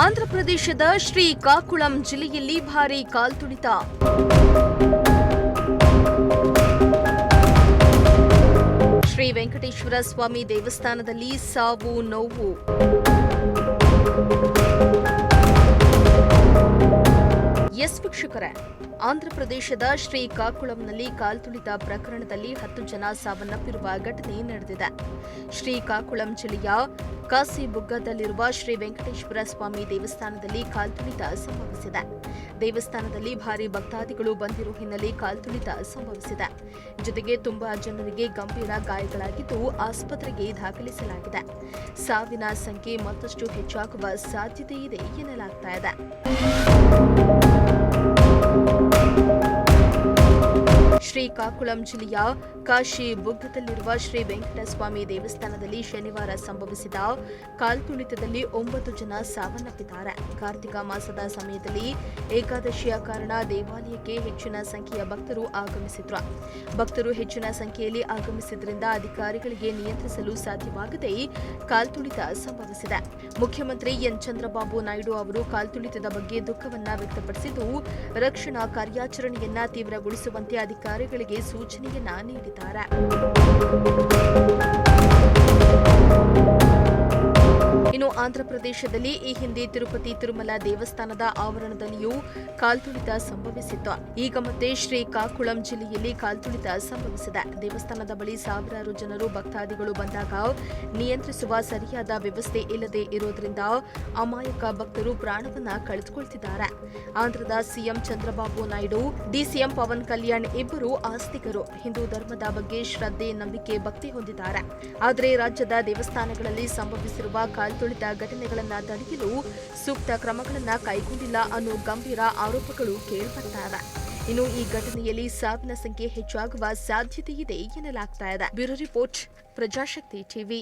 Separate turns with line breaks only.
ಆಂಧ್ರಪ್ರದೇಶದ ಶ್ರೀಕಾಕುಳಂ ಜಿಲ್ಲೆಯಲ್ಲಿ ಭಾರೀ ಕಾಲ್ತುಳಿತ. ಶ್ರೀ ವೆಂಕಟೇಶ್ವರ ಸ್ವಾಮಿ ದೇವಸ್ಥಾನದಲ್ಲಿ ಸಾವು ನೋವು. ಎಸ್ ವೀಕ್ಷಕರೇ, ಆಂಧ್ರಪ್ರದೇಶದ ಶ್ರೀಕಾಕುಳಂನಲ್ಲಿ ಕಾಲ್ತುಳಿತ ಪ್ರಕರಣದಲ್ಲಿ 10 ಜನ ಸಾವನ್ನಪ್ಪಿರುವ ಘಟನೆ ನಡೆದಿದೆ. ಶ್ರೀಕಾಕುಳಂ ಜಿಲ್ಲೆಯ ಕಾಸಿಬುಗ್ಗದಲ್ಲಿರುವ ಶ್ರೀ ವೆಂಕಟೇಶ್ವರ ಸ್ವಾಮಿ ದೇವಸ್ಥಾನದಲ್ಲಿ ಕಾಲ್ತುಳಿತ ಸಂಭವಿಸಿದೆ. ದೇವಸ್ಥಾನದಲ್ಲಿ ಭಾರೀ ಭಕ್ತಾದಿಗಳು ಬಂದಿರುವ ಹಿನ್ನೆಲೆ ಕಾಲ್ತುಳಿತ ಸಂಭವಿಸಿದೆ. ಜೊತೆಗೆ ತುಂಬಾ ಜನರಿಗೆ ಗಂಭೀರ ಗಾಯಗಳಾಗಿದ್ದು ಆಸ್ಪತ್ರೆಗೆ ದಾಖಲಿಸಲಾಗಿದೆ. ಸಾವಿನ ಸಂಖ್ಯೆ ಮತ್ತಷ್ಟು ಹೆಚ್ಚಾಗುವ ಸಾಧ್ಯತೆ ಇದೆ ಎನ್ನಲಾಗ್ತಾ ಇದೆ. ಶ್ರೀಕಾಕುಳಂ ಜಿಲ್ಲೆಯ ಕಾಶಿಬುಗ್ಗದಲ್ಲಿರುವ ಶ್ರೀ ವೆಂಕಟಸ್ವಾಮಿ ದೇವಸ್ಥಾನದಲ್ಲಿ ಶನಿವಾರ ಸಂಭವಿಸಿದ ಕಾಲ್ತುಳಿತದಲ್ಲಿ 9 ಜನ ಸಾವನ್ನಪ್ಪಿದ್ದಾರೆ. ಕಾರ್ತಿಕ ಮಾಸದ ಸಮಯದಲ್ಲಿ ಏಕಾದಶಿಯ ಕಾರಣ ದೇವಾಲಯಕ್ಕೆ ಹೆಚ್ಚಿನ ಸಂಖ್ಯೆಯ ಭಕ್ತರು ಆಗಮಿಸಿದ್ರು. ಭಕ್ತರು ಹೆಚ್ಚಿನ ಸಂಖ್ಯೆಯಲ್ಲಿ ಆಗಮಿಸಿದ್ರಿಂದ ಅಧಿಕಾರಿಗಳಿಗೆ ನಿಯಂತ್ರಿಸಲು ಸಾಧ್ಯವಾಗದೆ ಕಾಲ್ತುಳಿತ ಸಂಭವಿಸಿದೆ. ಮುಖ್ಯಮಂತ್ರಿ ಎನ್ ಚಂದ್ರಬಾಬು ನಾಯ್ಡು ಅವರು ಕಾಲ್ತುಳಿತದ ಬಗ್ಗೆ ದುಃಖವನ್ನ ವ್ಯಕ್ತಪಡಿಸಿದ್ದು, ರಕ್ಷಣಾ ಕಾರ್ಯಾಚರಣೆಯನ್ನ ತೀವ್ರಗೊಳಿಸುವಂತೆ ಅಧಿಕಾರಿಗಳಿಗೆ ಸೂಚನೆಯನ್ನ ನೀಡಿದ್ದಾರೆ. ಇನ್ನು ಆಂಧ್ರಪ್ರದೇಶದಲ್ಲಿ ಈ ಹಿಂದೆ ತಿರುಪತಿ ತಿರುಮಲ ದೇವಸ್ಥಾನದ ಆವರಣದಲ್ಲಿಯೂ ಕಾಲ್ತುಳಿತ ಸಂಭವಿಸಿತ್ತು. ಈಗ ಮತ್ತೆ ಶ್ರೀಕಾಕುಳಂ ಜಿಲ್ಲೆಯಲ್ಲಿ ಕಾಲ್ತುಳಿತ ಸಂಭವಿಸಿದೆ. ದೇವಸ್ಥಾನದ ಬಳಿ ಸಾವಿರಾರು ಜನರು ಭಕ್ತಾದಿಗಳು ಬಂದಾಗ ನಿಯಂತ್ರಿಸುವ ಸರಿಯಾದ ವ್ಯವಸ್ಥೆ ಇಲ್ಲದೆ ಇರೋದ್ರಿಂದ ಅಮಾಯಕ ಭಕ್ತರು ಪ್ರಾಣವನ್ನ ಕಳೆದುಕೊಳ್ತಿದ್ದಾರೆ. ಆಂಧ್ರದ ಸಿಎಂ ಚಂದ್ರಬಾಬು ನಾಯ್ಡು, ಡಿಸಿಎಂ ಪವನ್ ಕಲ್ಯಾಣ್ ಇಬ್ಬರು ಆಸ್ತಿಕರು. ಹಿಂದೂ ಧರ್ಮದ ಬಗ್ಗೆ ಶ್ರದ್ಧೆ, ನಂಬಿಕೆ, ಭಕ್ತಿ ಹೊಂದಿದ್ದಾರೆ. ಆದರೆ ರಾಜ್ಯದ ದೇವಸ್ಥಾನಗಳಲ್ಲಿ ಸಂಭವಿಸಿರುವ ಕಾಲ್ತುಳಿತ ಘಟನೆಗಳನ್ನು ತಡೆಯಲು ಸೂಕ್ತ ಕ್ರಮಗಳನ್ನು ಕೈಗೊಂಡಿಲ್ಲ ಅನ್ನೋ ಗಂಭೀರ ಆರೋಪಗಳು ಕೇಳಿಬರ್ತಾರೆ. ಇನ್ನು ಈ ಘಟನೆಯಲ್ಲಿ ಸಾವಿನ ಸಂಖ್ಯೆ ಹೆಚ್ಚಾಗುವ ಸಾಧ್ಯತೆ ಇದೆ ಎನ್ನಲಾಗ್ತಾ ಇದೆ. Bureau report, Prajashakti TV.